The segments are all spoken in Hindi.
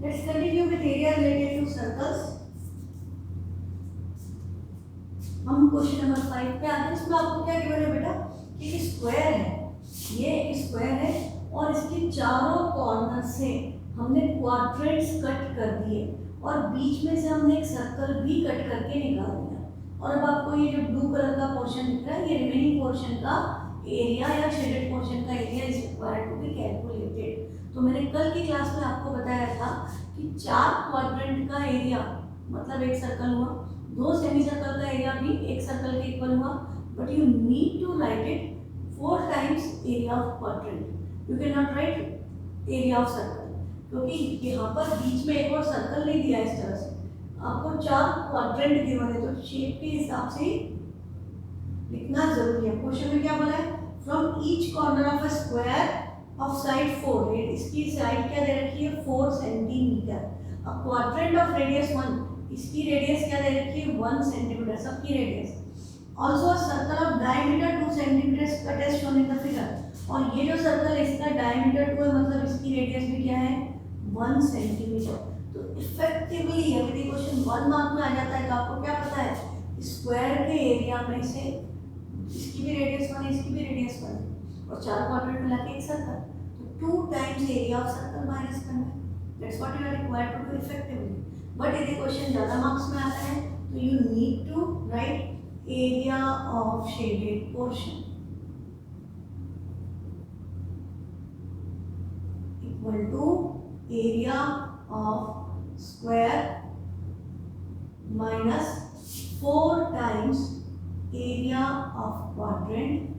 Let's continue with area related to circles. हम क्वेश्चन नंबर 5 पे आते हैं। इसमें आपको क्या गिवन है बेटा कि एक स्क्वायर है, ये एक स्क्वायर है और इसके चारों कॉर्नर से हमने क्वाड्रेंट्स कट कर दिए और बीच में से हमने एक सर्कल भी कट करके निकाल दिया। और अब आपको ये जो ब्लू कलर का पोर्शन दिख रहा है, ये रिमेनिंग पोर्शन का एरिया या शेडेड पोर्शन का area is required to be calculated. तो मैंने कल की क्लास में आपको बताया था कि 4 क्वाड्रेंट का एरिया मतलब एक सर्कल हुआ, 2 सेमी सर्कल का एरिया भी एक सर्कल के इक्वल हुआ, but you need to write it 4 times area of quadrant. You cannot write area area of सर्कल क्योंकि यहाँ पर बीच में एक और सर्कल नहीं दिया इस तरह से। आपको 4 क्वाड्रेंट गिवन है तो शेप के हिसाब से लिखना जरूरी है। क्वेश्चन में क्या बोला है, from each corner of a square of side 4, इसकी साइड क्या दे रखी है 4 सेंटीमीटर। अब क्वाड्रेंट ऑफ रेडियस 1, इसकी रेडियस क्या दे रखी है 1 सेंटीमीटर, सबकी radius. Also circle of diameter 2 centimetre cut as shown in the figure. और ये जो सर्कल है इसका डायमीटर 2 है मतलब इसकी रेडियस भी क्या है 1 सेंटीमीटर। तो इफेक्टिवली यदि क्वेश्चन 1 मार्क में आ जाता है तो आपको क्या पता है स्क्वायर के एरिया में से इसकी भी रेडियस 1 है, इसकी भी रेडियस 1 है और 4 क्वाड्रेंट मिला के एक सर्कल, तो 2 times area of circle minus करना है। That's what you are required to do effectively. But यदि क्वेश्चन ज़्यादा मार्क्स में आता है तो you need to write area of shaded portion equal to area of square minus 4 times area of quadrant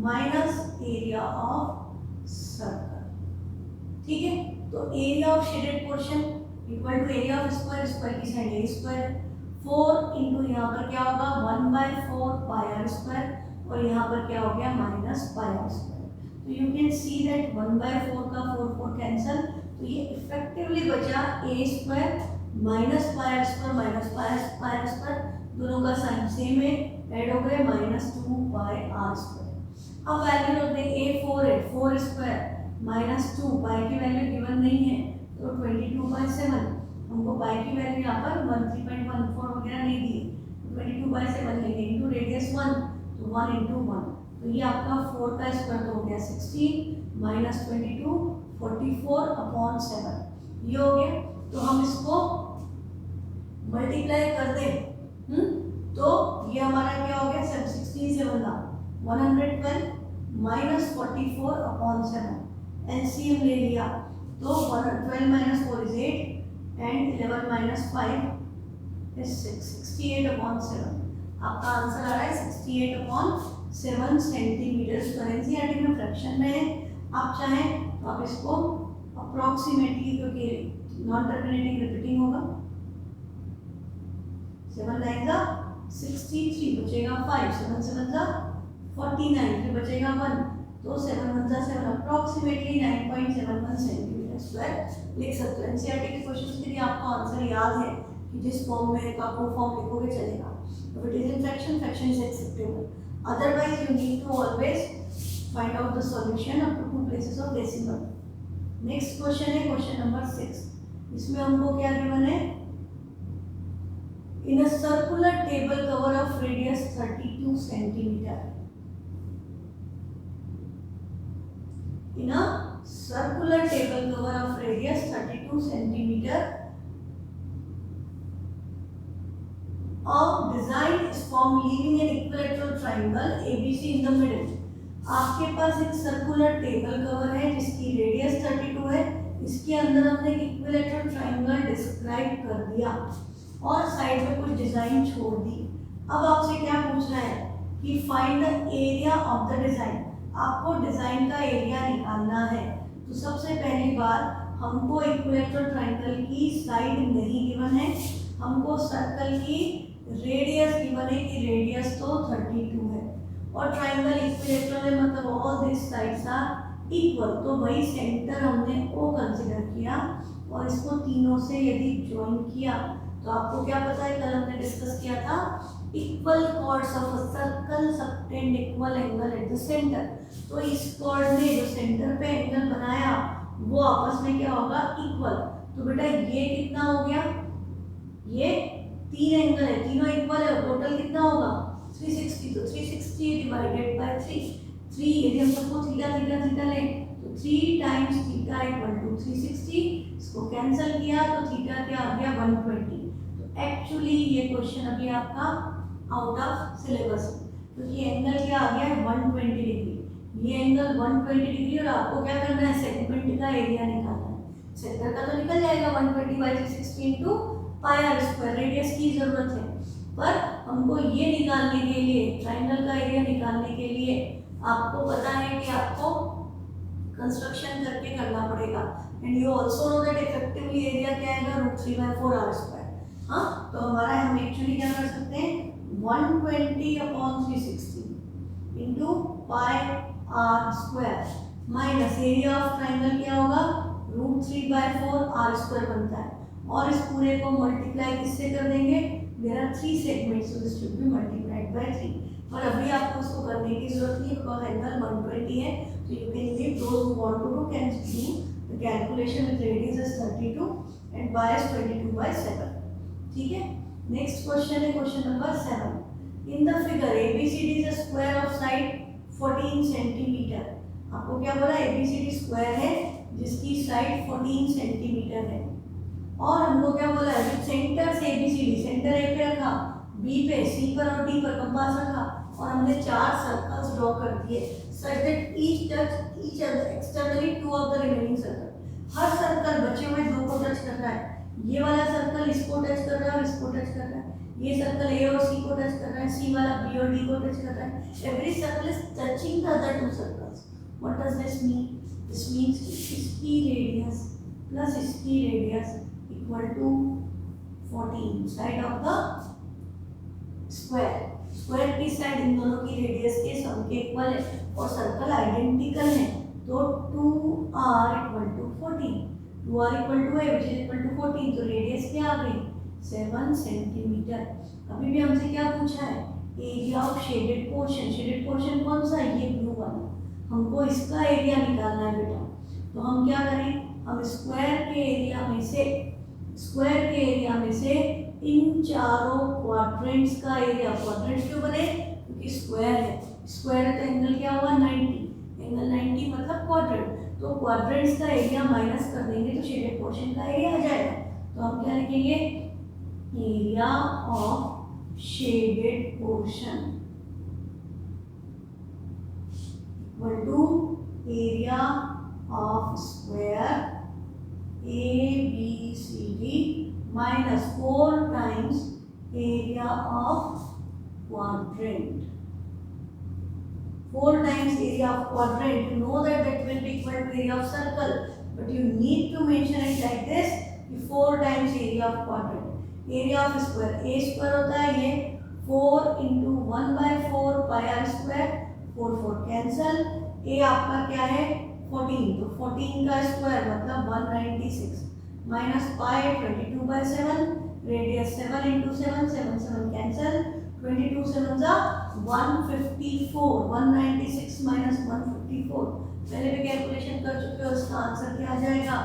minus area of circle. ठीक है, तो area of shaded portion equal to area of square, square की साइड ए स्क्वायर 4 इंटू यहाँ पर क्या होगा 1/4 पाई आर स्क्वायर और यहाँ पर क्या हो गया माइनस पाई आर स्क्वायर। तो यू कैन सी दैट 1/4 का 4 कैंसल, तो ये इफेक्टिवली बचा A square minus pi are square minus pi are square, दोनों का साइन सेम है, ऐड हो गए -2 पाई आर स्क्वायर। अब वैल्यू रख दें ए 4 है, 4 स्क्वायर -2, पाई की वैल्यू गिवन नहीं है तो 22/7, हमको पाई की वैल्यू यहाँ पर 13.14 वगैरह नहीं दी, 22/7 लेंगे इंटू रेडियस 1 तो 1 इंटू 1, तो ये आपका 4 का स्क्वायर तो हो गया 16 माइनस 22 44/7 ये हो गया। तो हम इसको मल्टीप्लाई कर दें तो ये हमारा क्या हो गया 16 से बना 112 माइनस 44/7, एलसीएम ले लिया तो 12 minus 4 is 8 and 11 minus 5 is 6, 68/7। आपका आंसर आ रहा है 68/7 सेंटीमीटर स्क्वायर। एनसीईआरटी में फ्रैक्शन में है, आप चाहें तो आप इसको अप्रोक्सीमेटली क्योंकि नॉन टर्मिनेटिंग रिपीटिंग होगा 7 9 63 बचेगा 5, 7 7 49 फिर बचेगा 1 तो 7 1 7 अप्रोक्सीमेटली 9.71 सेंटीमीटर स्क्वायर लिख सकते हो। एनसीईआरटी के क्वेश्चंस के लिए आपको आंसर याद है कि जिस फॉर्म में का वो फॉर्म लिखोगे चलेगा। तो it is in fraction, fraction is acceptable, otherwise you need to always find out the solution up to 2 places of decimal. Next question है क्वेश्चन नंबर 6। इसमें हमको क्या गिवन है, in a circular table cover of radius 32 centimetre, in a circular table cover of radius 32 centimeter of design is formed leaving an equilateral triangle ABC in the middle। आपके पास एक सर्कुलर टेबल कवर है जिसकी रेडियस 32 है, इसके अंदर हमने एक इक्विलेटरल ट्राइंगल डिस्क्राइब कर दिया और साइड में कुछ डिजाइन छोड़ दी। अब आपसे क्या पूछ रहा है कि find the area of the design, आपको डिजाइन का एरिया निकालना है। तो सबसे पहली बात हमको इक्विलेटरल ट्रायंगल की साइड नहीं गिवन है, हमको सर्कल की रेडियस गिवन है कि रेडियस तो 32 है और ट्रायंगल इक्विलेटरल है मतलब all this sides are equal, तो वही सेंटर हमने ओ कंसीडर किया और इसको तीनों से यदि ज्वाइन किया तो आपको क्या पता है कल हमने डिस्कस किया था equal chords of a circle subtend equal angle at the centre. तो इस कॉर्ड ने जो सेंटर पे एंगल बनाया वो आपस में क्या होगा, इक्वल। तो बेटा ये कितना हो गया, ये 3 एंगल है, तीनों इक्वल है, टोटल कितना होगा 360। तो 360 डिवाइडेड बाय 3 यदि हम सबको थीटा थीटा थीटा लें तो 3 टाइम्स थीटा इक्वल टू 360, इसको कैंसिल किया तो थीटा क्या आ गया 120। तो एक्चुअली ये क्वेश्चन अभी आपका आउट ऑफ सिलेबस है, क्योंकि एंगल क्या आ गया है 120 डिग्री, ये एंगल 120 डिग्री, और आपको क्या करना है, सेगमेंट का एरिया निकालना है। सेक्टर का तो निकल जाएगा 120 by 360 into pi are square, radius की जरूरत है, पर हमको ये निकालने के लिए, ट्राइंगल का एरिया निकालने के लिए आपको पता है कि आपको कंस्ट्रक्शन करके करना पड़ेगा। And you also know that effectively area क्या आएगा √3/4 आर स्क्वायर। हाँ, तो हमारा हम एक्चुअली क्या कर सकते हैं, 120/360 into pi are square minus area of triangle क्या होगा, √3/4 आर स्क्वायर बनता है, और इस पूरे को मल्टीप्लाई किससे कर देंगे, there are 3 segments so this should be multiplied by 3। पर अभी आपको उसको करने की जरूरत नहीं, बिकॉज एंगल 120 है, so you can leave those who want to do can do the calculation with radius is 32 and pi is 22/7। ठीक है, नेक्स्ट क्वेश्चन है question number 7। In the figure ABCD is a square of side 14 centimetre. आपको क्या बोला, ABCD स्क्वायर है जिसकी साइड 14 सेंटीमीटर है, और हमको क्या बोला है, सेंटर से ABCD, सेंटर ए पे रखा, बी पे, सी पर और डी पर कंपास रखा, और हमने 4 सर्कल्स ड्रॉ कर दिए such that each touch each other externally 2 of the remaining circle। Her circle बचे हुए 2 को टच कर रहा है, ये वाला सर्कल इसको टच कर रहा है और इसको टच कर रहा है, ये सर्कल ए और सी को टच कर रहा है, सी वाला बी और डी को टच कर रहा है, every circle is touching the other 2 circles. What does this mean, this means इसकी रेडियस प्लस इसकी radius equal to 14 side of the square. Square की साइड इन दोनों की रेडियस के सम के इक्वल है, और सर्कल आइडेंटिकल है, तो 2r equal to 14, 2r equal to है विच इज इक्वल टू 14, तो रेडियस क्या आ गई 7 सेंटीमीटर। अभी भी हमसे क्या पूछा है, area of shaded portion. Shaded portion कौन सा है, ये ब्लू वाला, हमको इसका एरिया निकालना है बेटा। तो हम क्या करें, हम स्क्वायर के एरिया में से इन चारों क्वाड्रेंट्स का एरिया, क्वाड्रेंट्स क्यों बने, क्योंकि स्क्वायर है, स्क्वायर है तो एंगल क्या होगा 90, एंगल 90 मतलब क्वाड्रेंट, तो क्वाड्रेंट्स का एरिया माइनस कर देंगे तो शेडेड पोर्शन का एरिया आ जाएगा। तो हम क्या लिखेंगे, area of shaded portion equal to area of square ABCD minus 4 times area of quadrant। 4 times area of quadrant, you know that will be equal to area of circle, but you need to mention it like this, 4 times area of quadrant। area of square, a square होता है ये 4 into 1/4 pi r square, 4 cancel, a आपका क्या है 14, तो 14 का स्क्वायर मतलब 196 minus pi 22/7, radius 7 into 7, 7 cancel, 22 7 154, 196 minus 154 पहले भी कैलकुलेशन कर चुके हो, इसका आंसर क्या आ जाएगा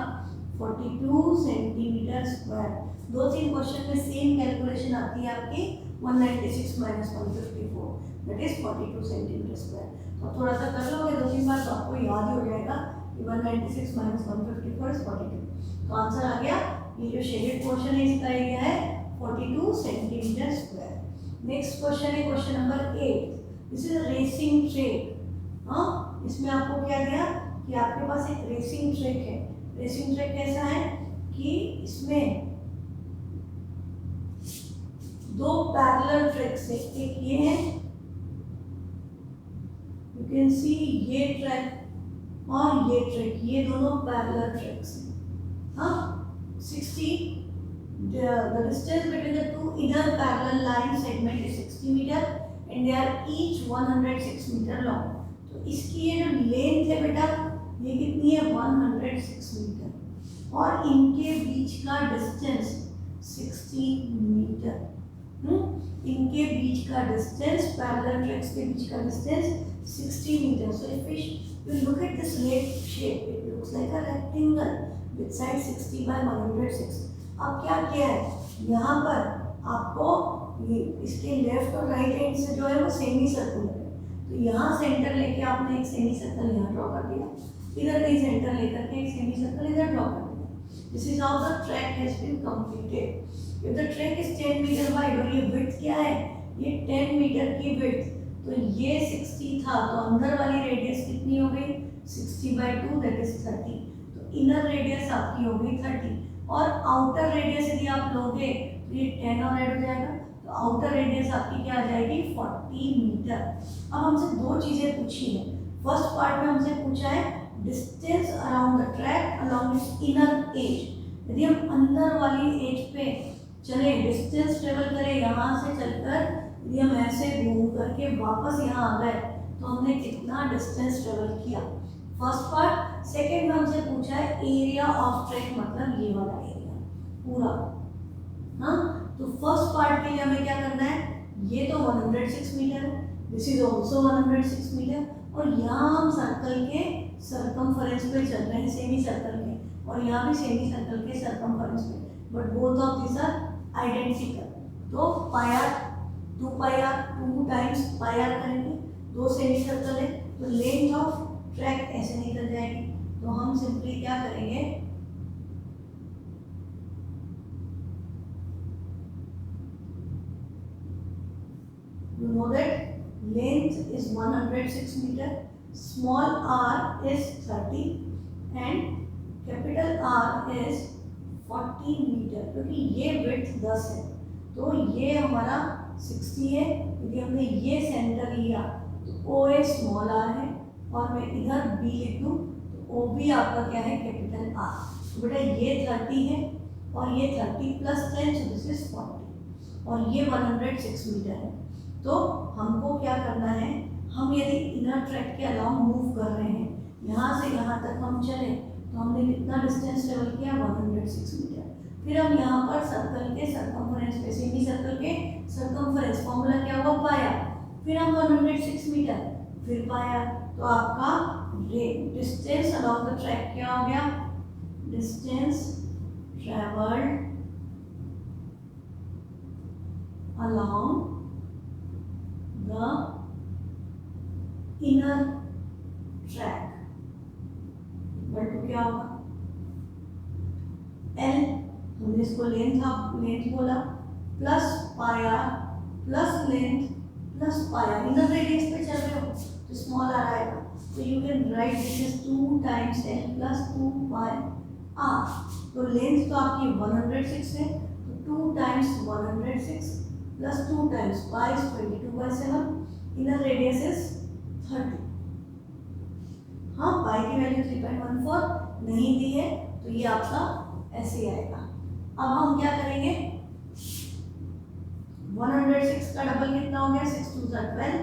42 सेंटीमीटर स्क्वायर। 2-3 क्वेश्चन में सेम कैलकुलेशन आती है आपकी, 196 minus 154 that is 42 centimetre square. तो थोड़ा सा कर लोगे 2-3 बार तो आपको याद ही हो जाएगा कि 196 माइनस 154 इज 42। तो आंसर आ गया, ये जो शेडेड पोर्शन है इसका एरिया है 42 सेंटीमीटर स्क्वायर। नेक्स्ट क्वेश्चन है question number 8। This is racing track. हाँ, इसमें आपको क्या दिया कि आपके पास एक रेसिंग ट्रैक है। रेसिंग ट्रैक कैसा है कि इसमें 2 पैरेलल ट्रैक्स है, एक ये है, यू कैन सी ये ट्रैक और ये ट्रैक, ये दोनों पैरेलल ट्रैक्स हैं। हाँ, 60 the distance between the 2 inner parallel line segment is 60 meter and they are each 106 meter long। तो इसकी ये जो लेंथ है बेटा ये कितनी है 106 मीटर, और इनके बीच का डिस्टेंस 60 मीटर। इनके बीच का डिस्टेंस, पैरेलल ट्रैक्स के बीच का distance 60 metre. So if you look at this shape, looks like a rectangle with side 60 by 106. अब क्या किया है, यहाँ पर आपको ये इसके लेफ्ट और राइट एंड से जो है वो सेमी सर्कुलर है, तो यहाँ सेंटर लेके आपने एक सेमी सर्कल यहाँ ड्रॉ कर दिया, इधर भी सेंटर लेकर के एक सेमी सर्कल इधर ड्रॉ कर दिया। This is how the track has been completed. If the track is 10 metre wide और ये विड्थ क्या है, ये 10 मीटर की विड्थ, तो ये 60 था, तो अंदर वाली रेडियस कितनी हो गई 60/2 दैट इज 30, तो इनर रेडियस आपकी हो गई 30, और आउटर रेडियस यदि आप लोगे तो ये 10 और ऐड हो जाएगा, तो आउटर रेडियस आपकी क्या आ जाएगी 40 मीटर। अब हमसे दो चीज़ें पूछी है। फर्स्ट पार्ट में हमसे पूछा है distance around the track along it's inner as. यदि हम अंदर वाली एज पे चले, डिस्टेंस ट्रेवल करें, यहाँ से चलकर यदि हम ऐसे घूम करके वापस यहाँ आ गए तो हमने कितना डिस्टेंस ट्रेवल किया, फर्स्ट पार्ट। सेकेंड में हमसे पूछा है एरिया ऑफ ट्रैक, मतलब ये वाला एरिया पूरा। हाँ, तो फर्स्ट पार्ट के लिए हमें क्या करना है, ये तो 106 मीटर है, दिस इज ऑल्सो 106 मीटर, और यहाँ हम सर्कल के सरकमफरेंस पे चल रहे हैं, सेमी सर्कल के, और यहाँ भी सेमी सर्कल के सरकमफरेंस पे, but both of this are identical. तो pi R 2 pi R 2 times pi R करेंगे, दो सेमी सर्कल है, तो लेंथ ऑफ ट्रैक ऐसे निकल जाएगी। तो हम सिंपली क्या करेंगे, you know that length is 106 meter, small r is 30 and capital R is 40 metre, क्योंकि ये विड्थ 10 है तो ये हमारा 60 है। यदि हमने ये सेंटर लिया तो ओ ए स्मॉल आर है, और मैं इधर बी लिख दूँ तो ओ बी आपका क्या है कैपिटल आर। तो बेटा ये 30 है और ये 30 प्लस 10 सो दिस इज 40, और ये 106 मीटर है। तो हमको क्या करना है, हम यदि इनर ट्रैक के अलाउंग मूव कर रहे हैं, यहाँ से यहाँ तक हम चले तो हमने कितना डिस्टेंस ट्रेवल किया 106 मीटर। फिर हम यहाँ पर सर्कल के सरकमफरेंस पे, सेमी सर्कल के सरकमफरेंस, फॉर्मूला क्या हुआ पाया, फिर हम 106 मीटर फिर पाया, तो आपका डिस्टेंस अलोंग द ट्रैक क्या हो गया, distance travelled along the inner track equal to क्या होगा L, हमने इसको लेंथ बोला, plus pi r plus length plus pi r, inner radius पे चल रहे हो तो स्मॉल आर आएगा, तो you can write this is 2 times L plus 2 pi r. तो लेंथ तो आपकी 106 है, तो 2 times 106 plus 2 times pi is 22/7, inner radius is 30। हाँ, पाई की वैल्यू 3.14 नहीं दी है तो ये आपका ऐसे आएगा। अब हम क्या करेंगे, 106 का डबल कितना हो गया, 6 2 12,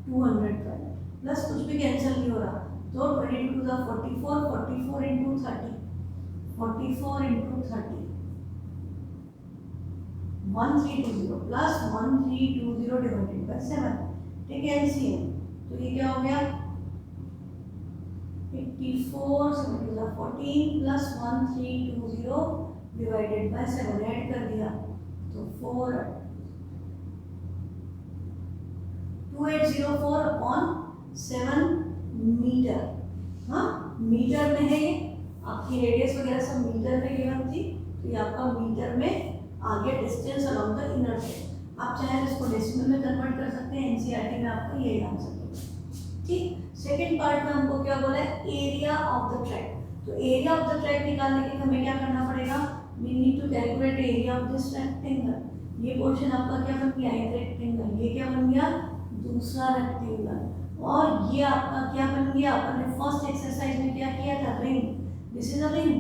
212 प्लस कुछ भी कैंसिल नहीं हो रहा, तो 22 2 44, 44 into 30, 44 into 30 1320 plus 1320 divided by 7, ठीक है एलसीएम, तो ये क्या हो गया 84 7 14 प्लस 1320 डिवाइडेड बाय 7 ऐड कर दिया तो 2804 अपॉन 7 मीटर। हाँ, मीटर में है ये, आपकी रेडियस वगैरह सब मीटर में गिवन थी, तो ये आपका मीटर में आगे distance along the inner track. आप चाहे तो इसको डेसिमल में कन्वर्ट कर सकते हैं, एनसीईआरटी में आपको यही आंसर मिलेगा। ठीक, सेकंड पार्ट में हमको क्या बोला है, एरिया ऑफ द ट्रैक। तो एरिया ऑफ द ट्रैक निकालने के लिए हमें क्या करना पड़ेगा, we need to calculate area of this rectangle. ये पोर्शन आपका क्या बन गया, एक रेक्टेंगल, ये क्या बन गया दूसरा रेक्टेंगल, और ये आपका क्या बन गया, अपने फर्स्ट एक्सरसाइज में क्या किया था, ring, this is a ring,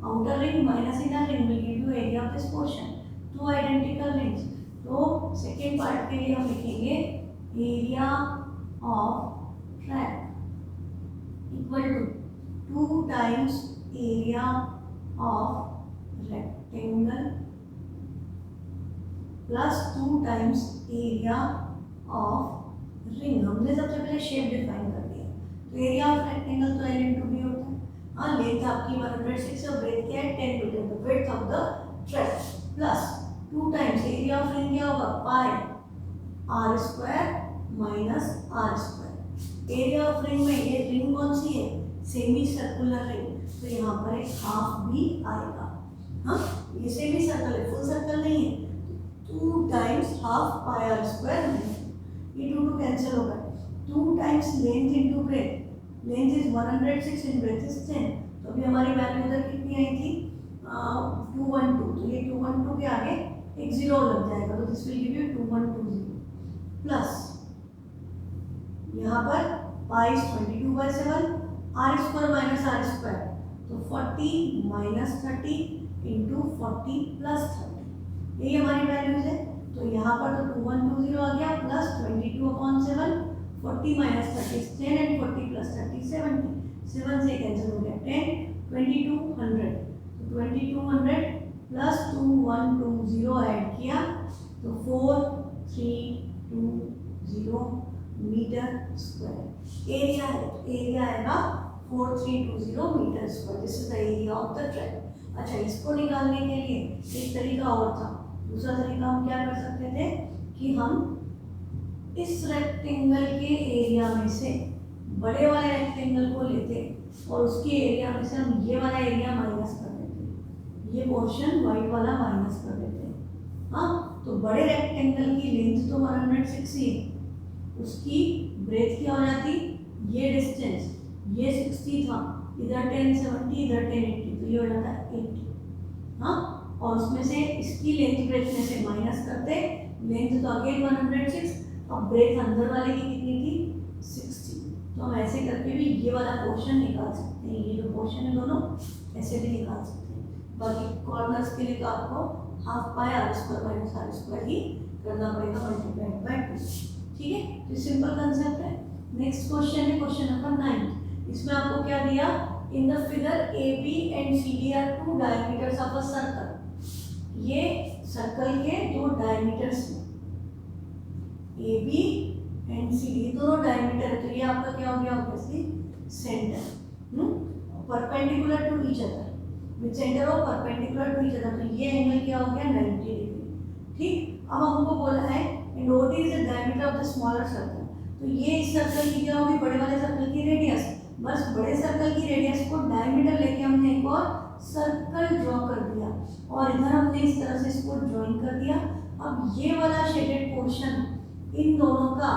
outer ring minus inner ring will give you area of this portion, 2 identical rings. तो सेकेंड पार्ट के लिए हम लिखेंगे area of track equal to 2 times area of rectangle plus 2 times area of ring. हमने सबसे पहले शेप डिफाइन कर दिया, तो एरिया ऑफ रेक्टेंगल तो L इंटू बी होता है। हाँ, लेंथ आपकी 106 और ब्रेथ क्या है 10 metre, the width of the track plus 2 times area of ring क्या होगा pi are square minus are square. Area of ring में ये रिंग कौन सी है सेमी सर्कुलर रिंग, तो यहाँ पर एक हाफ भी आएगा। हाँ ये सेमी सर्कल है फुल सर्कल नहीं है, 2 times half pi are square, ये 2 कैंसिल होगा, 2 times length into breadth, length is 106 and breadth is 10, तो अभी हमारी वैल्यू उधर कितनी आई थी 212, तो ये 212 के आगे एक जीरो लग जाएगा, तो this will give you 2120 plus यहाँ पर pi 22/7 r square minus are square, तो 40 माइनस 30 इंटू 40 प्लस 30, यही हमारी वैल्यूज है। तो यहाँ पर तो 2120 आ गया प्लस 22/7, 40 माइनस 30 10 एंड 40 प्लस 30 70, 7 से कैंसिल हो गया 10, 2200, तो 2200 प्लस 2120 ऐड किया तो 4320 मीटर स्क्वायर एरिया है, एरिया आएगा 4320 metre square, this is the area of the track. अच्छा इसको निकालने के लिए एक तरीका और था, दूसरा तरीका हम क्या कर सकते थे कि हम इस रेक्टेंगल के एरिया में से बड़े वाले रेक्टेंगल को लेते और उसके एरिया में से हम ये वाला एरिया माइनस कर देते, ये पोर्शन वाइट वाला माइनस कर देते। हाँ तो बड़े रेक्टेंगल की लेंथ तो 106 ही है, उसकी ब्रेथ क्या हो जाती, ये डिस्टेंस ये 60 था, इधर 1070 इधर 1080, तो ये हो जाता है 80। हाँ और उसमें से इसकी लेंथ ब्रेथ में से माइनस करते, लेंथ तो अगेन 106, अब ब्रेथ अंदर वाले की कितनी थी 60, तो हम ऐसे करके भी ये वाला पोर्शन निकाल सकते हैं, ये जो पोर्शन है दोनों ऐसे भी निकाल सकते हैं। बाकी कॉर्नर्स के लिए तो आपको half pi are square minus are square ही करना पड़ेगा मल्टीप्लाइड बाय 2, ठीक है। तो सिंपल कंसेप्ट है। नेक्स्ट क्वेश्चन है क्वेश्चन नंबर 9, इसमें आपको क्या दिया, in the figure A B and C D are 2 diameters of a circle, ये सर्कल के 2 डायमीटर्स हैं, A B and C D दोनों डायमीटर है, तो ये आपका क्या हो गया obviously centre, perpendicular to each other, with centre of perpendicular to each other, तो ये एंगल क्या हो गया 90 डिग्री, ठीक। अब हमको बोला है and what is the diameter of the smaller circle, तो ये इस सर्कल की क्या होगी बड़े वाले सर्कल की रेडियस, बस बड़े सर्कल की रेडियस को डायमीटर लेके हमने एक और सर्कल ड्रॉ कर दिया और इधर हमने इस तरह से इसको ड्राइंग कर दिया। अब ये वाला शेडेड पोर्शन इन दोनों का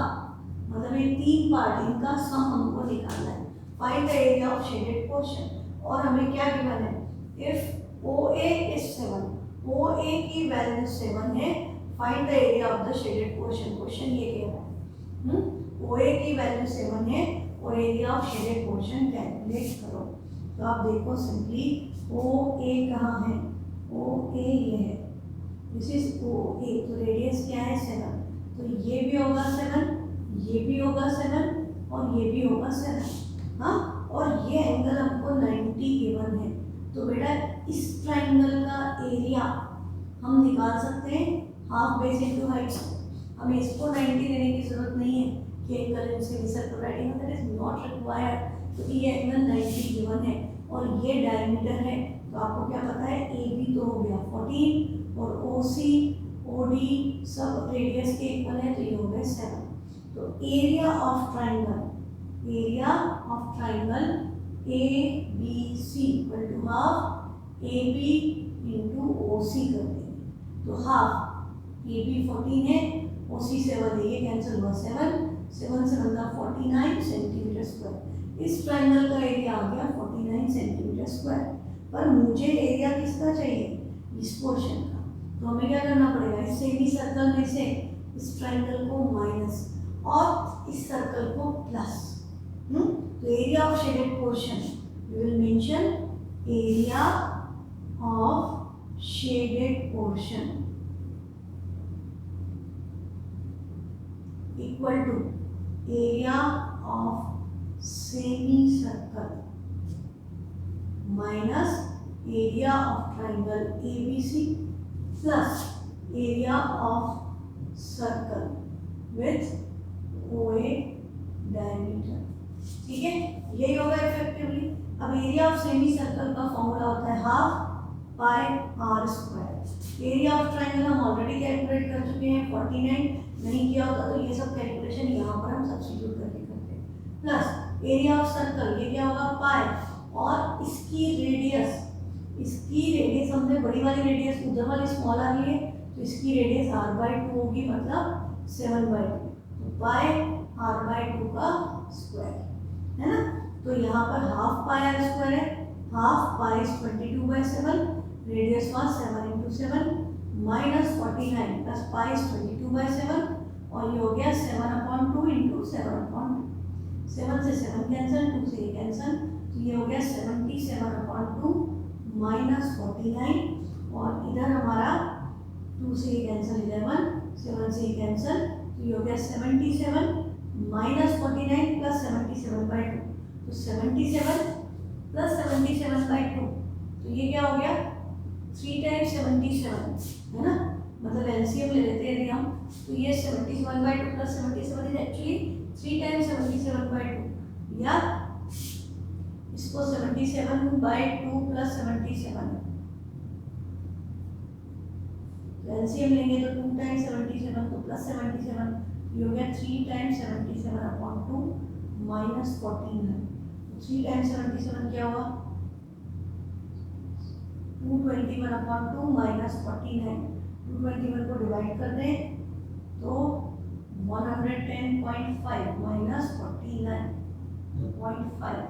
मतलब ये 3 पार्ट इनका सम हमको निकालना है, find the area of shaded portion, और हमें क्या गिवन है, इफ OA इज 7, OA की वैल्यू 7 है, find the area of the shaded portion, question ये कह रहा है OA की वैल्यू 7 है और area of shaded portion calculate करो। तो आप देखो सिंपली OA कहाँ है, OA ये है, दिस इज OA, तो रेडियस क्या है 7, तो ये भी होगा 7, ये भी होगा 7 और ये भी होगा 7। हाँ और ये एंगल हमको 90 गिवन है, तो बेटा इस ट्राइंगल का एरिया हम निकाल सकते हैं हाफ बेस इनटू हाइट, हमें इसको 90 देने की जरूरत नहीं है कि एंगल इसके circle writing that is not required, तो ये एंगल 90 गिवन है और ये डायमीटर है, तो आपको क्या पता है ए बी तो हो गया 14 और ओ सी ओ डी सब रेडियस के इक्वल है, तो ये हो गए 7। तो area of triangle A B C equal to half A B into O C कर देंगे, तो हाफ ए बी 14 है, ओ सी 7 है, ये कैंसिल हुआ 7 से बनता 49 सेंटीमीटर स्क्वायर, इस ट्राइंगल का एरिया आ गया 49 सेंटीमीटर स्क्वायर। पर मुझे एरिया किसका चाहिए, इस पोर्शन का, तो हमें क्या करना पड़ेगा, इस सेमी सर्कल में से इस ट्राइंगल को माइनस और इस सर्कल को प्लस। तो area of shaded portion we will mention area of shaded portion equal to area of semi circle minus area of triangle ABC plus area of circle with OA diameter, ठीक है, यही होगा इफेक्टिवली। अब एरिया ऑफ सेमी सर्कल का फॉर्मूला होता है half pi are square. Area of triangle हम ऑलरेडी कैलकुलेट कर चुके हैं 49, नहीं किया होता तो ये सब कैलकुलेशन यहाँ पर हम सब्स्टिट्यूट करके करते हैं। प्लस एरिया ऑफ सर्कल ये क्या होगा पाई, और इसकी रेडियस हमने बड़ी वाली रेडियस उधर वाली स्मॉल आ रही है तो इसकी रेडियस r/2 होगी, मतलब 7/2, तो पाई r/2 का स्क्वायर है ना। तो यहाँ पर हाफ पाई आर स्क्वायर है, half pi is 22/7, radius was 7 × 7 minus 49 plus pi is 22/7, और ये हो गया 7/2 × 7/2। 7 से 7 कैंसिल, 2 से ये कैंसिल, तो ये हो गया 77/2 माइनस 49, और इधर हमारा 2 से ये कैंसिल 11, 7 से ये कैंसिल, तो ये हो गया 77 माइनस 49 प्लस 77/2, तो 77 प्लस 77/2, तो ये क्या हो गया 3 टाइम्स 77 है ना, मतलब एलसीएम ले लेते हैं यदि हम, तो ये 77/2 प्लस 77 इज एक्चुअली 3 टाइम्स 77/2, या इसको 77/2 प्लस 77, एलसीएम लेंगे तो 2 टाइम्स 77 तो प्लस 77, ये हो गया 3 टाइम्स 77/2 माइनस 14 है, 3 टाइम्स 77 क्या हुआ 221/2 माइनस 14 है, 221 को डिवाइड कर दें तो 110.5 माइनस 49 तो 0.5,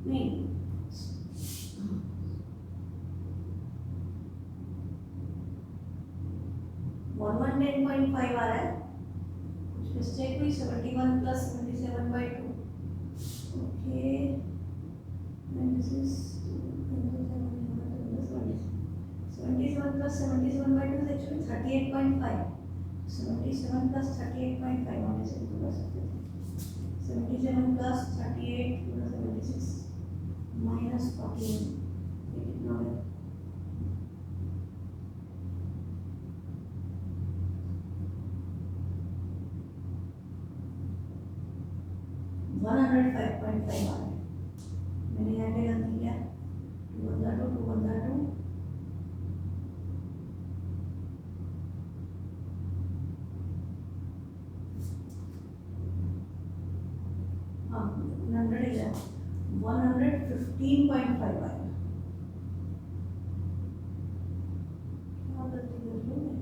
नहीं 110.5 आ रहा है, कुछ मिस्टेक हुई, 71 plus 77/2, okay, and this is 77 plus 77/2 is actually 38.5, 77 plus 38.5 होने से तो कर सकते थे, 77 प्लस 38 प्लस 76 माइनस 14, ये कितना है 105.5 आ रहा है, मैंने यहाँ पे गलती किया, 212 हाँ 115.5 आया, क्या गलती कर ली मैं,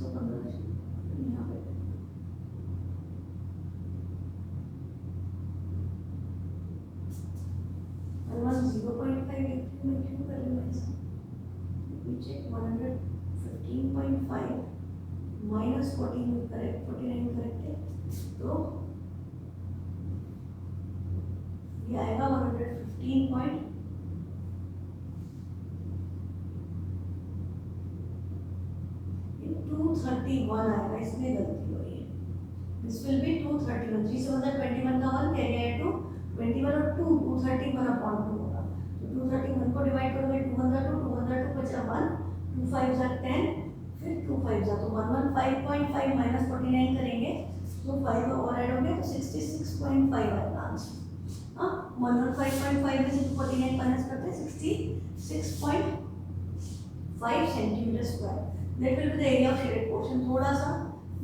115 यहाँ पे 0.5 लिखती हूँ, क्यों कर रही हूँ ऐसा, नीचे 115.5 माइनस 14 करेक्ट, 49 करेक्ट है, तो ये आएगा 115 231 आएगा, इसमें गलती हो रही है, दिस विल बी 231, 3 से 21 का 1 कैरी है 2, 21 और 2 231/2 होगा, तो 231 को डिवाइड करोगे 2 बचा 1, 2 5 जा 10, फिर 2 5 जा तो 115.5 माइनस 49 करेंगे तो 5 और ऐड हो गया तो 66.5 आएगा आंसर। हाँ 115.5 में से 49 माइनस करते हैं 66.5 centimetre square, that will be the area of shaded portion. थोड़ा सा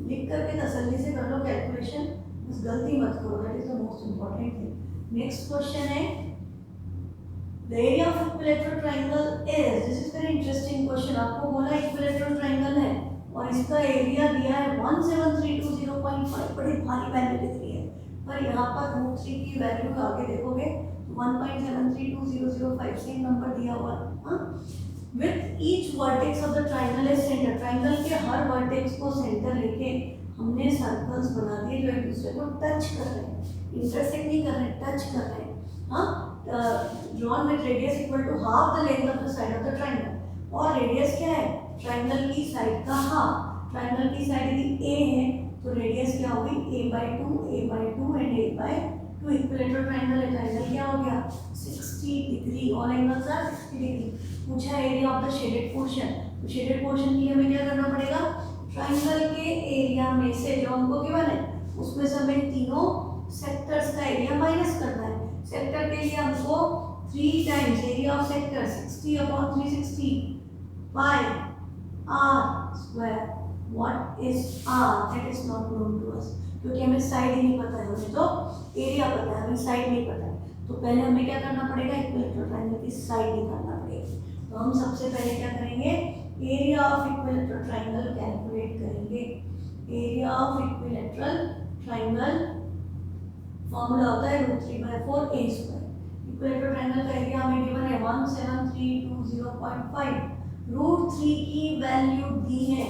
लिख करके तसल्ली से कर लो कैलकुलेशन, बस गलती मत करो, that is the most important thing. Next question है the area of equilateral triangle is, this is very interesting question, आपको बोला इक्विलैटरल ट्रायंगल है और इसका एरिया दिया है 17320.5, बड़ी भारी वैल्यू दिख रही है, पर यहाँ पर √3 की वैल्यू आगे देखोगे 1.732005 सेम नंबर दिया हुआ है। हाँ with each vertex of the triangle is centre, triangle के हर वर्टेक्स को सेंटर लेके हमने सर्कल्स बना दिए जो एक दूसरे को टच कर रहे हैं, इंटरसेक्ट नहीं कर रहे, टच कर रहे हैं। हाँ drawn with radius equal to half the length of the side of the triangle, और रेडियस क्या है ट्रायंगल की साइड का हाफ, ट्रायंगल की साइड यदि a है तो रेडियस क्या होगी a/2 and a/2, equilateral triangle है, ट्रायंगल क्या हो गया 60 degree, all angles are 60 degree. पूछा area of the shaded portion, तो शेडेड पोर्शन के लिए हमें क्या करना पड़ेगा, ट्राइंगल के एरिया में से जो हमको गिवन है उसमें से हमें तीनों सेक्टर्स का एरिया माइनस करना है। सेक्टर के लिए हमको 3 times area of sector 60/360 pi are square. What is r, that is not known to us, क्योंकि हमें साइड ही नहीं पता है, हमें तो एरिया पता है, हमें साइड नहीं पता है। तो पहले हमें क्या करना पड़ेगा, इक्विलेटरल ट्रायंगल की साइड निकालना पड़ेगा। तो हम सबसे पहले क्या करेंगे, area of equilateral triangle calculate करेंगे। Area of equilateral triangle formula होता है √3/4 a स्क्वायर। इक्विलेटरल ट्रायंगल का एरिया हमें गिवन है 17320.5। √3 की वैल्यू दी है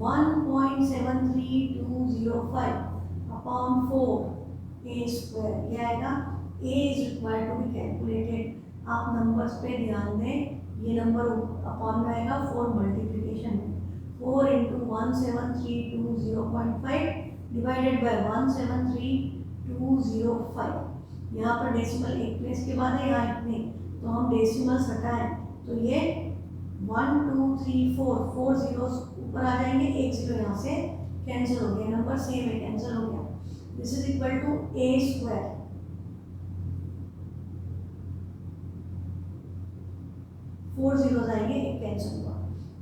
1.73205 अपॉन 4 a स्क्वायर। ये आएगा a is required to be calculated. आप नंबर्स पे ध्यान दें, ये नंबर अपॉन में आएगा 4 मल्टीप्लिकेशन में, 4 इंटू 17320.5 डिवाइडेड बाय 173,205। यहाँ पर डेसिमल एक प्लेस के बाद है, यहाँ इतने, तो हम डेसिमल्स हटाएं तो ये 1 2 3 4 4 जीरोस ऊपर आ जाएंगे, एक जीरो यहाँ से कैंसिल हो गया, नंबर सेम है, कैंसिल हो गया। This is equal to a square. 4 zeros आएंगे, एक कैंसिल हुआ।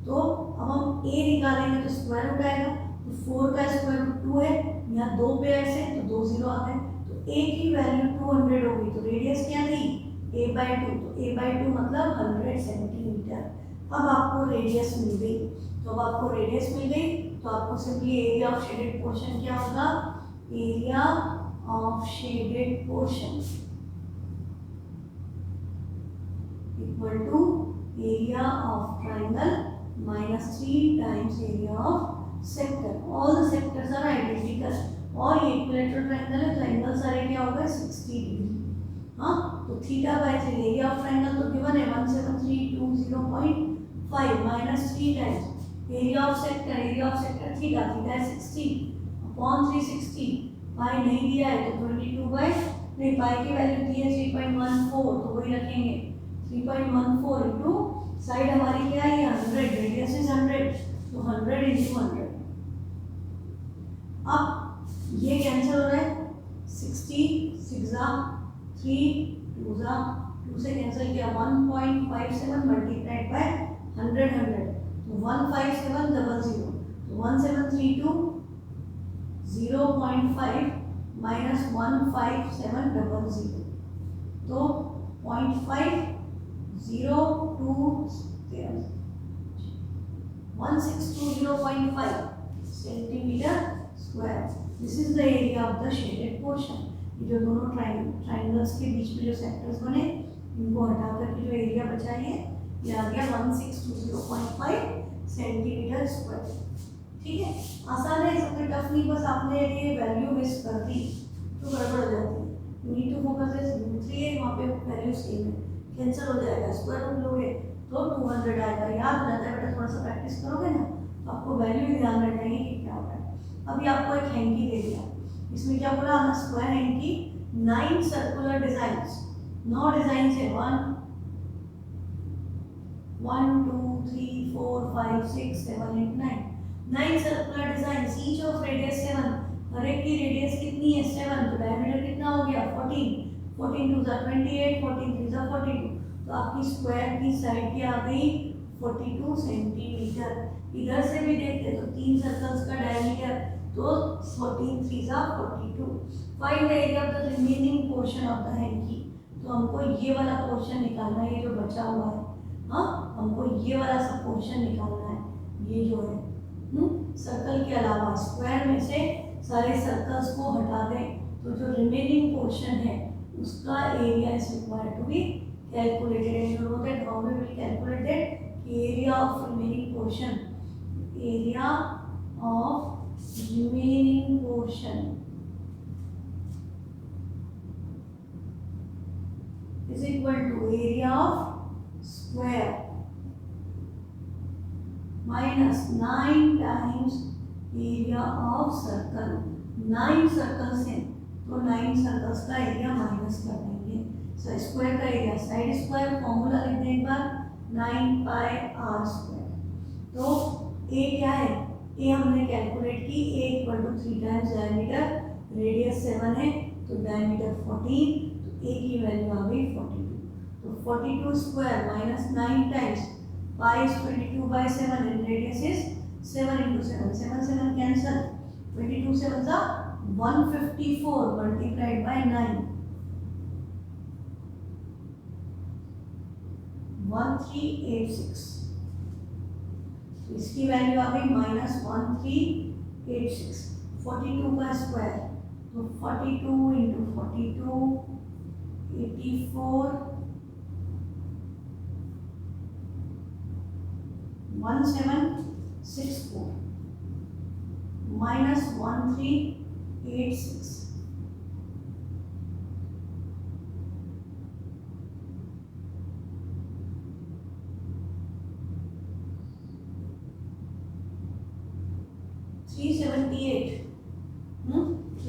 तो अब हम a निकालेंगे तो स्क्वायर रूट आएगा, तो 4 का स्क्वायर रूट 2 है, यहाँ 2 पेयर्स है तो 2 जीरो आ गए, तो a की वैल्यू 200 होगी। तो रेडियस क्या थी, a/2, तो a/2 मतलब 100 सेंटीमीटर। अब आपको रेडियस मिल गई, तो अब आपको रेडियस मिल गई तो आपको simply area of shaded portion क्या होगा, area of shaded portion equal to area of triangle minus 3 times area of sector. All the sectors are identical और ये इक्विलेटरल ट्राइंगल है, तो एंगल सारे क्या होगा 60 डिग्री। हाँ, तो θ/3 एरिया ऑफ ट्राइंगल तो गिवन है 17320.5 minus 3 times area of sector. Area of sector theta है 60 अपॉन 360। पाई नहीं दिया है तो 22 नहीं, पाई की वैल्यू दी है 3.14, तो वही रखेंगे 3.14 इंटू साइड हमारी क्या है 100, रेडियस इज 100, तो 100 इंटू 100। अब ये कैंसिल हो रहा है, 60 6 3 2 2 से कैंसिल किया, 1.57 मल्टीप्लाइड बाय 100 तो 15700, तो 1732 0.5 माइनस 15700, तो 162.5 centimetre square. This is the area of the shaded portion. ये जो दोनों ट्राइंगल्स के बीच में जो सेक्टर्स बने, इनको हटा करके जो एरिया बचा है ये आ गया 162.5 सेंटीमीटर स्क्वायर। ठीक है, आसान है, इसमें टफ नहीं, बस आपने ये वैल्यू मिस कर दी तो गड़बड़ हो जाती है। You need to focus this √3 है, वहाँ पे वैल्यू सेम है, कैंसिल हो जाएगा, स्क्वायर रूट लोगे तो 200 आएगा। याद हो जाता है बेटा, थोड़ा सा प्रैक्टिस करोगे ना तो आपको वैल्यू भी ध्यान रखेंगे कि क्या होता है। अभी आपको एक हैंकी दे दिया, इसमें क्या बोला, square hanky 9 circular designs, 9 design है, 1 2 3 4 5 6 7 8 9 circular design, each of radius 7। हर एक की रेडियस कितनी है 7, तो डायमीटर कितना हो गया 14, 14 2 28, 14 3 42, तो आपकी स्क्वायर की साइड क्या आ गई 42 सेंटीमीटर। इधर से भी देखते तो 3 सर्कल्स का डायमीटर, तो 14 3 42। Find the area of the remaining portion of the hanky. तो हमको ये वाला पोर्शन निकालना है, ये जो बचा हुआ है, हाँ हमको ये वाला सा पोर्शन निकालना है, ये जो है सर्कल के अलावा स्क्वायर में से सारे सर्कल्स को हटा दें, तो जो रिमेनिंग पोर्शन है उसका area is required to be calculated. And you know that how we will calculate that, area of remaining portion, area of remaining portion is equal to area of square minus 9 times area of circle। 9 circles हैं तो 9 सर्कल्स का एरिया माइनस कर देंगे। सो स्क्वायर का एरिया, साइड स्क्वायर फॉर्मूला लिख दें एक बार, 9 पाई r स्क्वायर। तो ए क्या है, ए हमने कैलकुलेट की, A equal to 3 times diameter, radius 7 है तो डायमीटर 14, तो ए की वैल्यू आ गई 42। तो 42 square minus 9 times pi is 22/7 and radius is 7 into 7, 7 7 cancel, 22 7 are 154 multiplied by 9, 1386, इसकी वैल्यू आ गई -1386। 42 का स्क्वायर तो 42 इंटू 42 84 1764 माइनस 1386,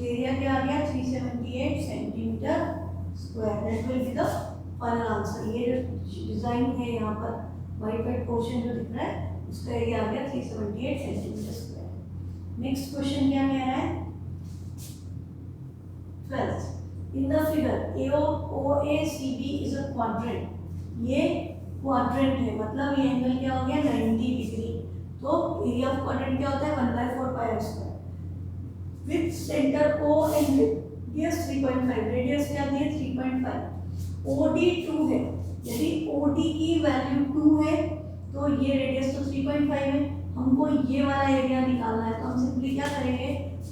एरिया क्या आ गया 378 centimetre square. That will be the final answer. ये जो डिजाइन है यहाँ पर वाइट वाइट पोर्शन जो दिख रहा है उसका एरिया आ गया 378 सेंटीमीटर स्क्वायर। नेक्स्ट क्वेश्चन क्या कह रहा है 12th in the figure OACB is a quadrant. ये क्वाड्रेंट है मतलब ये एंगल क्या हो गया 90 डिग्री। तो एरिया ऑफ क्वाड्रेंट क्या होता है 1/4 pi square with centre O and radius 3.5, radius क्या दी है 3.5, OD 2 है, यदि OD की वैल्यू 2 है तो ये रेडियस तो 3.5 है, हमको ये वाला एरिया निकालना है। तो हम सिंपली क्या करेंगे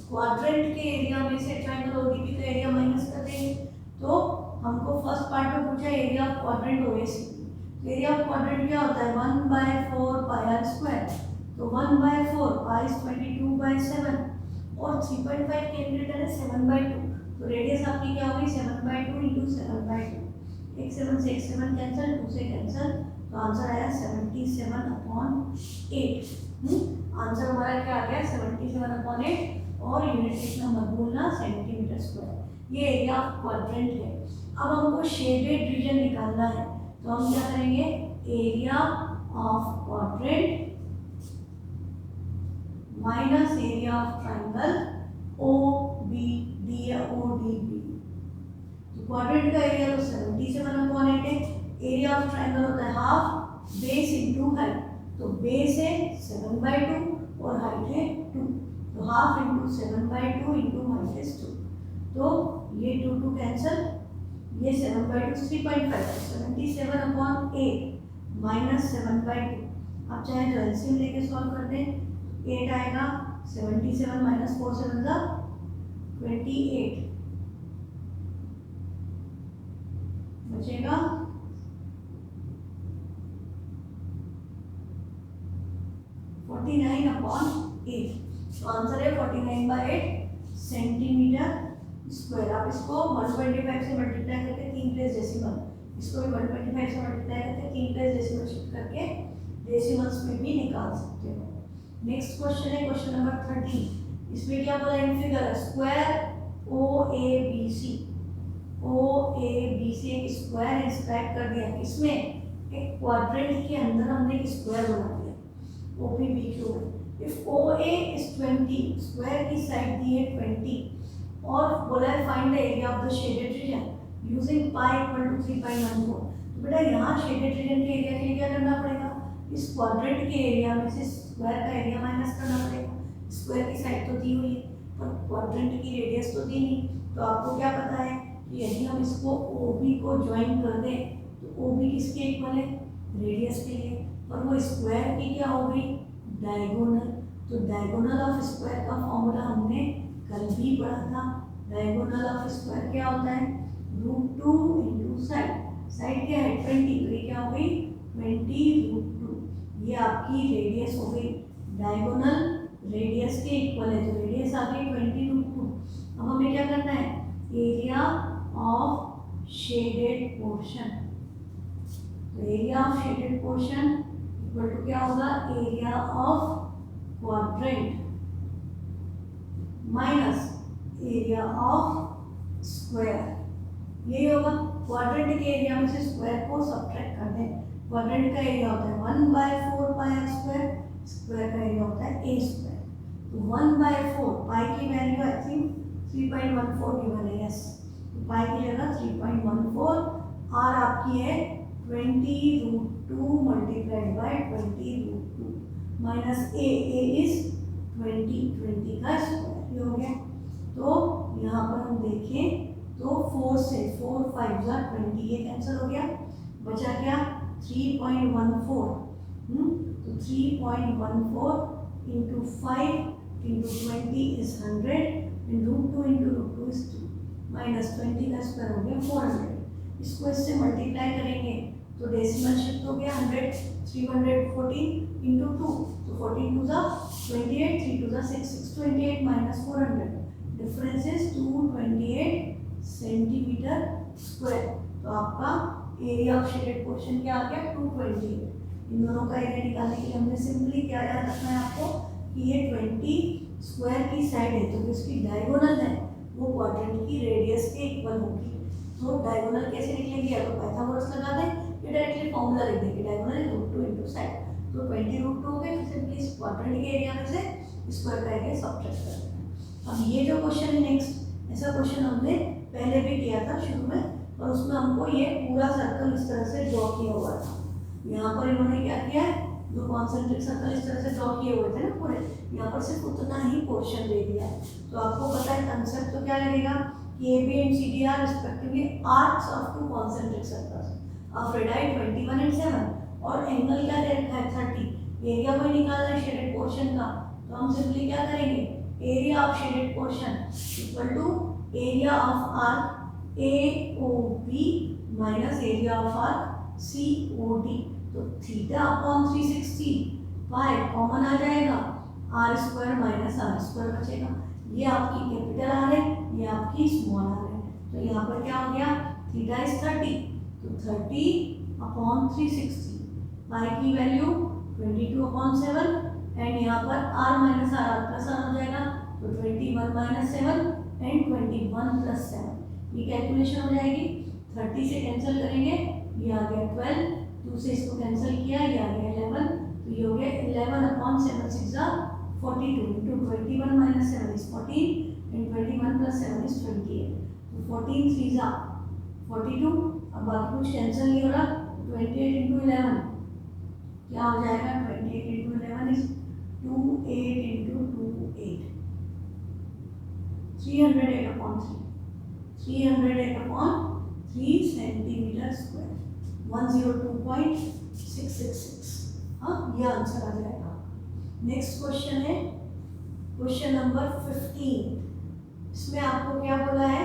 क्वाड्रेंट के एरिया में से ट्रायंगल ODP का एरिया माइनस कर देंगे। तो हमको फर्स्ट पार्ट में पूछा area of quadrant OACB। Area of quadrant क्या होता है 1/4 पाई r स्क्वायर, तो 1/4 पाई इज 22/7 और 3.5 कैलकुलेटर है 7/2, तो रेडियस आपकी क्या होगी 7/2 इंटू 7/2, एक 7 से एक 7 कैंसिल, 2 से कैंसिल, तो आंसर आया 77/8। आंसर हमारा क्या आ गया 77/8 और यूनिट कितना मत भूलना सेंटीमीटर स्क्वायर। ये एरिया ऑफ क्वाड्रेंट है। अब हमको शेडेड रीजन निकालना है तो हम क्या करेंगे area of quadrant minus area of triangle OBD या ODB। तो क्वाड्रेंट का एरिया तो 77/8 है, एरिया ऑफ ट्रायंगल होता है हाफ बेस इनटू हाइट, तो बेस है 7/2 और हाइट है 2, तो half into 7/2 into height is 2, तो ये 2 कैंसिल, ये 7/2 3.5, 77/8 माइनस 7/2। आप चाहे तो एलसीएम लेके सॉल्व कर दें, 8 आएगा 77 माइनस 4 7 जा 28 बचेगा 49/8। तो आंसर है 49/8 सेंटीमीटर स्क्वायर। आप इसको 125 से मल्टीप्लाई करके 3 प्लेस डेसिमल, इसको भी 125 से मल्टीप्लाई करके 3 प्लेस डेसिमल शिफ्ट करके डेसिमल्स में भी निकाल सकते हो। नेक्स्ट क्वेश्चन है क्वेश्चन नंबर 13। इसमें क्या बोला इन फिगर स्क्वायर OABC एक स्क्वायर इंस्क्राइब कर दिया, इसमें एक क्वाड्रेंट के अंदर हमने एक स्क्वायर बना दिया OPBQ में। इफ OA is 20, स्क्वायर की साइड दी है 20 और बोला है find the area of the shaded region using pi equal to 3.14। तो बेटा यहाँ शेडेड रीजन के एरिया के लिए क्या करना पड़ेगा, इस क्वाड्रेंट के एरिया में से स्क्वायर का एरिया माइनस करना पड़ेगा। स्क्वायर की साइड तो दी हुई है पर क्वाड्रेंट की रेडियस तो दी नहीं, तो आपको क्या पता है कि यदि हम इसको OB को ज्वाइन कर दें तो OB किसके इक्वल है रेडियस के लिए, और वो स्क्वायर की क्या हो गई डायगोनल। तो डायगोनल ऑफ स्क्वायर का फॉर्मूला हमने कल भी पढ़ा था। डायगोनल ऑफ स्क्वायर क्या होता है √2 इंटू साइड के हाइट 20, तो ये क्या हो गई 20√2, ये आपकी रेडियस हो गई। डायगोनल रेडियस के इक्वल है तो रेडियस आ गई 20√2। अब हमें क्या करना है एरिया ऑफ शेडेड पोर्शन, तो area of shaded portion equal to क्या होगा area of quadrant minus area of square, यही होगा। क्वाड्रेंट के एरिया में से स्क्वायर को सब्ट्रैक्ट कर दें। क्वाड्रेंट का एरिया होता है 1/4 पाई r स्क्वायर स्क्वायर का एरिया होता है ए स्क्वायर। तो 1/4 पाई की वैल्यू आई थिंक 3.14 गिवन है, यस। पाई की जगह 3.14, आर आपकी है 20√2 multiplied by 20√2 minus A is 20 का स्क्वायर, ये हो गया। तो यहाँ पर हम देखें तो 4 से 4 5 जा 20, ये कैंसिल हो गया, बचा क्या 3.14। तो 3.14 into 5 into 20 is 100 and √2 into √2 is 2 minus 20 का स्क्वायर हो गया 400। इसको इससे मल्टीप्लाई करेंगे तो डेसिमल शिफ्ट हो गया 100, 314 इंटू 2, तो 14 2 जा 28, 3 2 जा 6, 628 minus 400, difference is 228 centimetre square. तो आपका एरिया ऑफ शेडेड पोर्शन क्या आ गया 228। इन दोनों का एरिया निकालने के लिए हमने सिंपली क्या याद रखना है आपको कि ये 20 स्क्वायर की साइड है, तो इसकी डायगोनल है वो क्वाड्रेंट की रेडियस के इक्वल होगी। तो डायगोनल कैसे निकलेगी, या तो पाइथागोरस लगा दें या डायरेक्टली फॉर्मूला लिख देंगे, डायगोनल इज √2 इंटू साइड, तो 20√2 हो गए। फिर सिंपली इस क्वाड्रेंट के एरिया में से स्क्वायर का एरिया सब्ट्रैक्ट कर देना है। अब ये जो क्वेश्चन है नेक्स्ट, ऐसा क्वेश्चन हमने पहले भी किया था शुरू में, और उसमें हमको ये पूरा सर्कल इस तरह से ड्रॉ किया हुआ था। यहाँ पर इन्होंने क्या किया है, जो कॉन्सेंट्रिक सर्कल इस तरह से ड्रॉ किए हुए थे ना पूरे, यहाँ पर सिर्फ उतना ही पोर्शन दे दिया है। तो आपको पता है कंसेप्ट तो क्या लगेगा कि A B and C D are respectively arcs of two concentric circles of radius 21 and 7, और एंगल क्या दे रखा है 30। एरिया को निकालना है शेडेड पोर्शन का, तो हम सिंपली क्या करेंगे, area of shaded portion equal to area of arc AOB minus area of arc COD। तो थीटा अपॉन 360 पाई कॉमन आ जाएगा, r square minus are square बचेगा। ये आपकी कैपिटल आर है, ये आपकी स्मॉल आर है। तो यहाँ पर क्या हो गया, थीटा इज 30, तो 30 अपॉन 360, पाई की वैल्यू 22/7, एंड यहाँ पर r minus r, r plus r हो जाएगा, तो 21 माइनस 7 एंड 21 प्लस 7, ये कैलकुलेशन हो जाएगी। 30 से कैंसिल करेंगे, ये आ गया 12, 2 से इसको कैंसिल किया, ये आ गया 11, तो ये हो गया 11/7 6 42 into 21 minus 7 is 14 and 21 plus 7 is 28, तो 14 3 42। अब बाकी कुछ कैंसिल नहीं हो रहा, 28 इंटू 11 क्या हो जाएगा, 28 into 11 is 28 into 28, 308/3, 308/3 centimetre square, 102.666। हाँ, ये आंसर आ जाएगा। नेक्स्ट क्वेश्चन है क्वेश्चन नंबर 15। इसमें आपको क्या बोला है,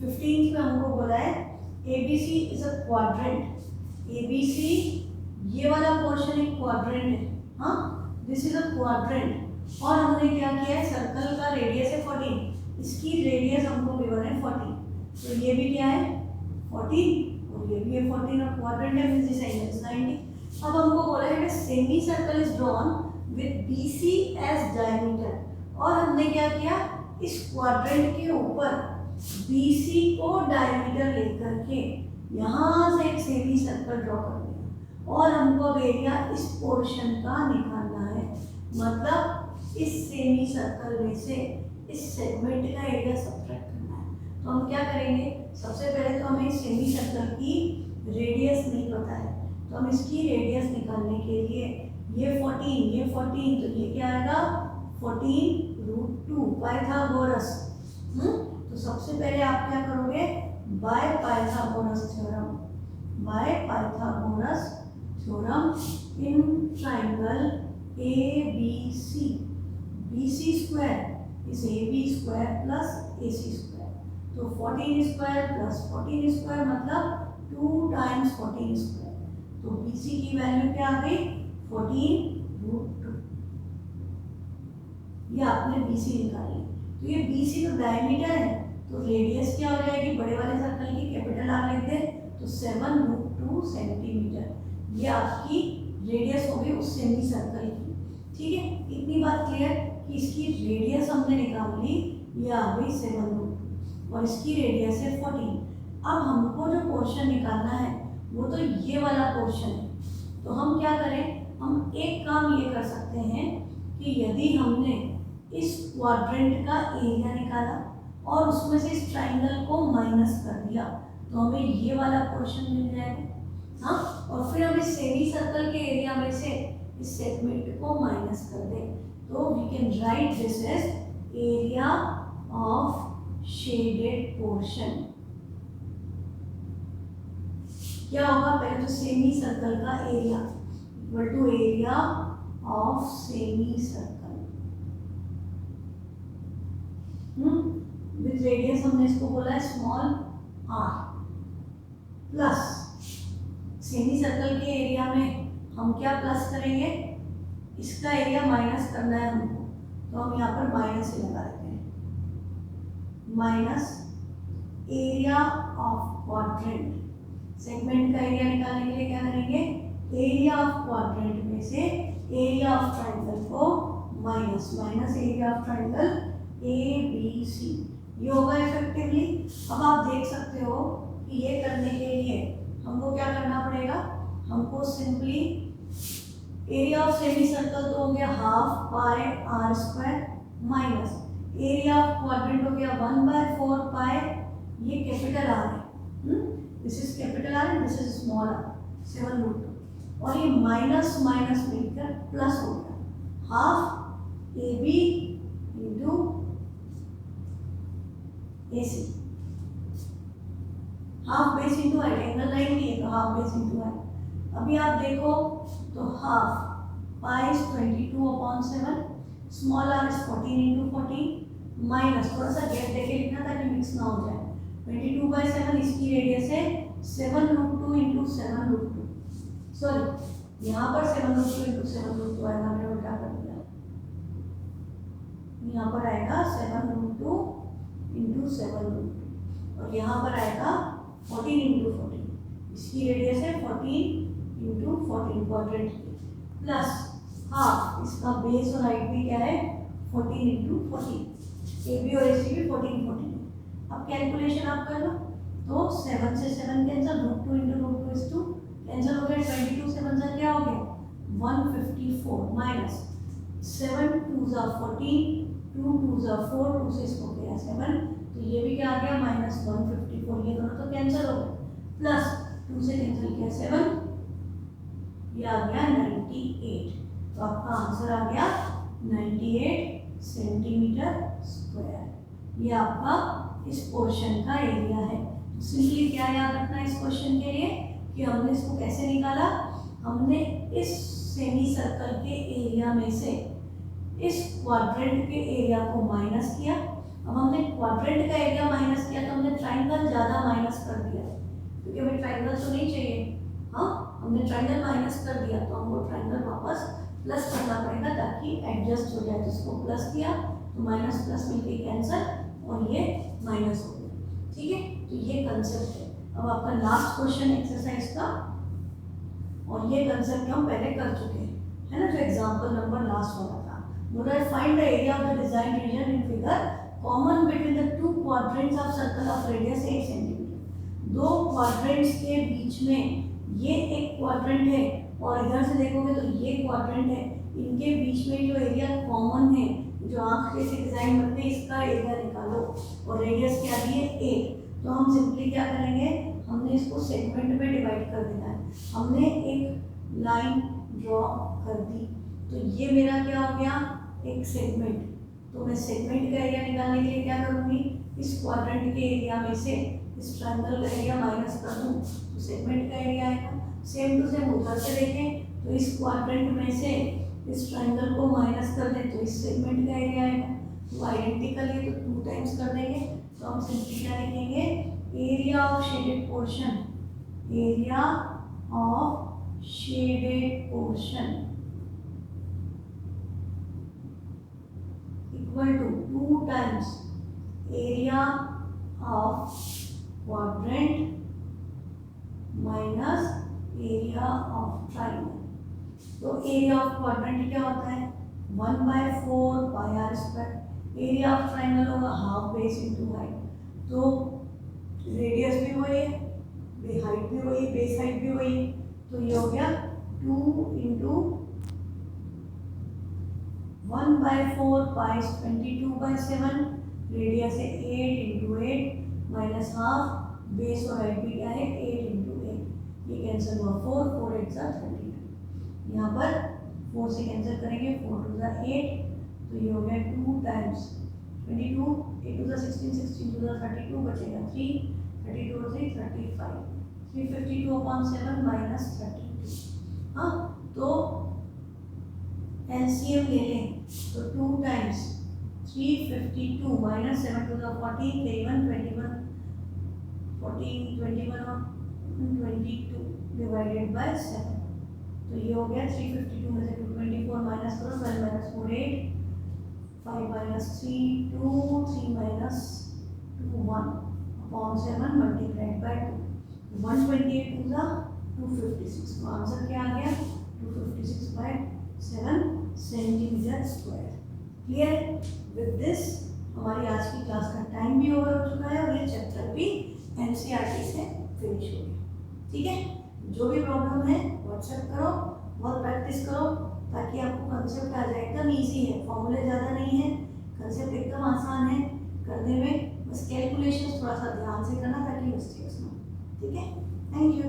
में हमको बोला है ABC is a quadrant. ABC ये वाला पोर्शन एक क्वाड्रेंट है, हाँ, दिस इज अ क्वाड्रेंट, और हमने क्या किया है, सर्कल का रेडियस है 14, इसकी रेडियस हमको गिवन है 40, तो ये भी क्या है 14 और ये भी है 14, और क्वाड्रेंट है मींस दिस एंगल इज 90। अब हमको बोला है semi circle is drawn with BC as diameter, और हमने क्या किया, इस क्वाड्रेंट के ऊपर BC को डायमीटर लेकर के यहाँ से एक सेमी सर्कल ड्रॉ कर दिया, और हमको अब एरिया इस पोर्शन का निकालना है, मतलब इस सेमी सर्कल में से इस सेगमेंट का एरिया सब्ट्रैक्ट करना है। तो हम क्या करेंगे, सबसे पहले तो हमें सेमी सर्कल की रेडियस नहीं पता है, तो हम इसकी रेडियस निकालने के लिए ये 14, तो ये क्या आएगा 14√2 पाइथागोरस। तो सबसे पहले आप क्या करोगे, by Pythagoras theorem in triangle ABC, BC square is AB square plus AC square, तो 14 स्क्वायर प्लस 14 स्क्वायर मतलब 2 टाइम्स 14 स्क्वायर, तो BC की वैल्यू क्या आ गई 14√2, ये आपने BC निकाली। तो ये BC तो डायमीटर है, तो रेडियस क्या हो जाएगी, बड़े वाले सर्कल की कैपिटल आर लिख दे, तो 7√2 सेंटीमीटर, ये आपकी रेडियस होगी उस सेमी सर्कल की। ठीक है, इतनी बात क्लियर कि इसकी रेडियस हमने निकाल ली, ये आ गई 7√2 और इसकी रेडियस है 14। अब हमको जो पोर्शन निकालना है वो तो ये वाला पोर्शन है। तो हम क्या करें, हम एक काम ये कर सकते हैं कि यदि हमने इस क्वाड्रेंट का एरिया निकाला और उसमें से इस ट्राइंगल को माइनस कर दिया तो हमें ये वाला पोर्शन मिल जाएगा। हाँ, और फिर हम इस सेमी सर्कल के एरिया में से इस सेगमेंट को माइनस कर दें तो we can write this as area of shaded portion. क्या होगा, पहले तो सेमी सर्कल का area equal to area of semi circle with radius हमने इसको बोला है small r plus semi circle के एरिया में हम क्या प्लस करेंगे, इसका एरिया माइनस करना है हमको तो हम यहाँ पर माइनस ही लगा देते हैं, minus area of quadrant. Segment का एरिया निकालने के लिए क्या करेंगे, एरिया ऑफ क्वाड्रेंट में से एरिया ऑफ ट्राइंगल को minus area of triangle ABC, ये होगा इफेक्टिवली। अब आप देख सकते हो कि ये करने के लिए हमको क्या करना पड़ेगा, हमको simply area of semi circle तो हो गया half pi r square minus area of quadrant हो गया 1/4 पाई, ये कैपिटल R है, this is capital R and this is small r 7√2 और ये माइनस माइनस मिलकर प्लस हो गया half AB into AC, half base into height, angle line भी है तो हाफ बेस इंटू हाइट। अभी आप देखो तो half pi is 22/7, small r is 14 into 14 minus, थोड़ा सा गैप देके लिखना ताकि मिक्स ना हो जाए, 22/7 इसकी रेडियस है 7√2 इंटू 7√2, सॉरी यहाँ पर 7√2 इंटू 7√2 आएगा, हमने उल्टा कर दिया, यहाँ पर आएगा 7√2 इंटू 7√2 और यहाँ पर आएगा 14 इंटू 14, इसकी रेडियस है 14 इंटू 14 क्वाड्रेंट की, प्लस हाफ इसका बेस और हाइट भी क्या है 14 इंटू 14, AB और AC भी 14 अब कैलकुलेशन आप कर लो तो 7 से 7 कैंसिल, √2 इंटू √2 इज 2 कैंसिल हो गया, 22 7 से क्या हो गया 154 माइनस 7 2 जा 14 2 2 जा 4, 2 से इसको गया 7 तो ये भी क्या आ गया -154, ये दोनों तो कैंसिल हो गए, प्लस 2 से कैंसिल किया 7, ये आ गया 98, तो आपका आंसर आ गया 98 सेंटीमीटर स्क्वायर, ये आपका इस पोर्शन का एरिया है। तो सिंपली क्या याद रखना है इस क्वेश्चन के लिए कि हमने इसको कैसे निकाला, हमने इस सेमी सर्कल के एरिया में से इस क्वाड्रेंट के एरिया को माइनस किया। अब हमने क्वाड्रेंट का एरिया माइनस किया तो हमने ट्राइंगल ज़्यादा माइनस कर दिया क्योंकि हमें ट्राइंगल तो नहीं चाहिए, हाँ हमने ट्राइंगल माइनस कर दिया तो हमको ट्राइंगल वापस प्लस करना पड़ेगा ताकि एडजस्ट हो जाए, जिसको प्लस किया तो माइनस प्लस मिलके कैंसिल और ये माइनस हो गया, ठीक है। तो ये कंसेप्ट है। अब आपका लास्ट क्वेश्चन एक्सरसाइज का, और ये कंसेप्ट हम पहले कर चुके हैं, है ना, जो एग्जांपल नंबर लास्ट वाला था। बोला find the area of the design region in figure common between the two quadrants of circle of radius 8 centimetre. दो क्वाड्रेंट्स के बीच में ये एक क्वाड्रेंट है और इधर से देखोगे तो ये क्वाड्रेंट है, इनके बीच में जो एरिया कॉमन है, जो आंख जैसे डिजाइन बनते हैं, इसका एरिया निकालो और रेडियस क्या दी है 8। तो हम सिंपली क्या करेंगे, हमने इसको सेगमेंट में डिवाइड कर देना है। हमने एक लाइन ड्रॉ कर दी तो ये मेरा क्या हो गया एक सेगमेंट। तो मैं सेगमेंट का एरिया निकालने के लिए क्या करूँगी, इस क्वाड्रेंट के एरिया में से इस ट्रायंगल का एरिया माइनस कर दूँ तो सेगमेंट का एरिया आएगा। सेम टू सेम उधर से देखें तो इस क्वाड्रेंट में से इस ट्रायंगल को माइनस कर दें तो इस सेगमेंट का एरिया आएगा। तो आइडेंटिकल है तो 2 टाइम्स कर देंगे तो हम सिंपली क्या लिखेंगे, area of shaded portion, area of shaded portion equal to 2 times area of quadrant minus area of triangle. तो एरिया ऑफ क्वाड्रेंट क्या होता है 1/4 pi r square, area of triangle होगा हाफ बेस इंटू हाइट। तो रेडियस भी वही है, हाइट भी वही, बेस हाइट भी वही है, तो ये हो गया 2 इंटू 1/4 पाई 22/7, रेडियस है 8 इंटू 8 माइनस हाफ, बेस और हाइट भी क्या है 8 इंटू 8, ये कैंसिल हुआ 4, 4 8 32, यहाँ पर 4 से कैंसिल करेंगे, 4 2 8, तो ये हो गया 2 टाइम्स 22, 8 2 16, 16 2 32, बचेगा 3, 32 और 3 35, 352/7 माइनस 32। हाँ, तो एलसीएम ले लें तो 2 टाइम्स 352 माइनस 7 2 14, 31 21 14 21 और 22 डिवाइडेड बाय 7, तो ये हो गया 352 में से 224 माइनस करो, 12 minus 4 8, 5 minus 3 2, 3 minus 2 1 upon 7 multiplied by 2, 128 2 256, तो आंसर क्या आ गया 256/7 centimetre square. Clear? With this हमारी आज की क्लास का टाइम भी ओवर हो चुका है और ये चैप्टर भी एनसीईआरटी से फिनिश हो गया। ठीक है, जो भी प्रॉब्लम है व्हाट्सएप करो, बहुत प्रैक्टिस करो ताकि आपको कंसेप्ट आ जाए। एकदम ईजी है, फॉर्मूले ज़्यादा नहीं है, कंसेप्ट एकदम आसान है करने में, बस कैलकुलेशन थोड़ा सा ध्यान से करना ताकि मिस्टेक्स ना हो। ठीक है, थैंक यू।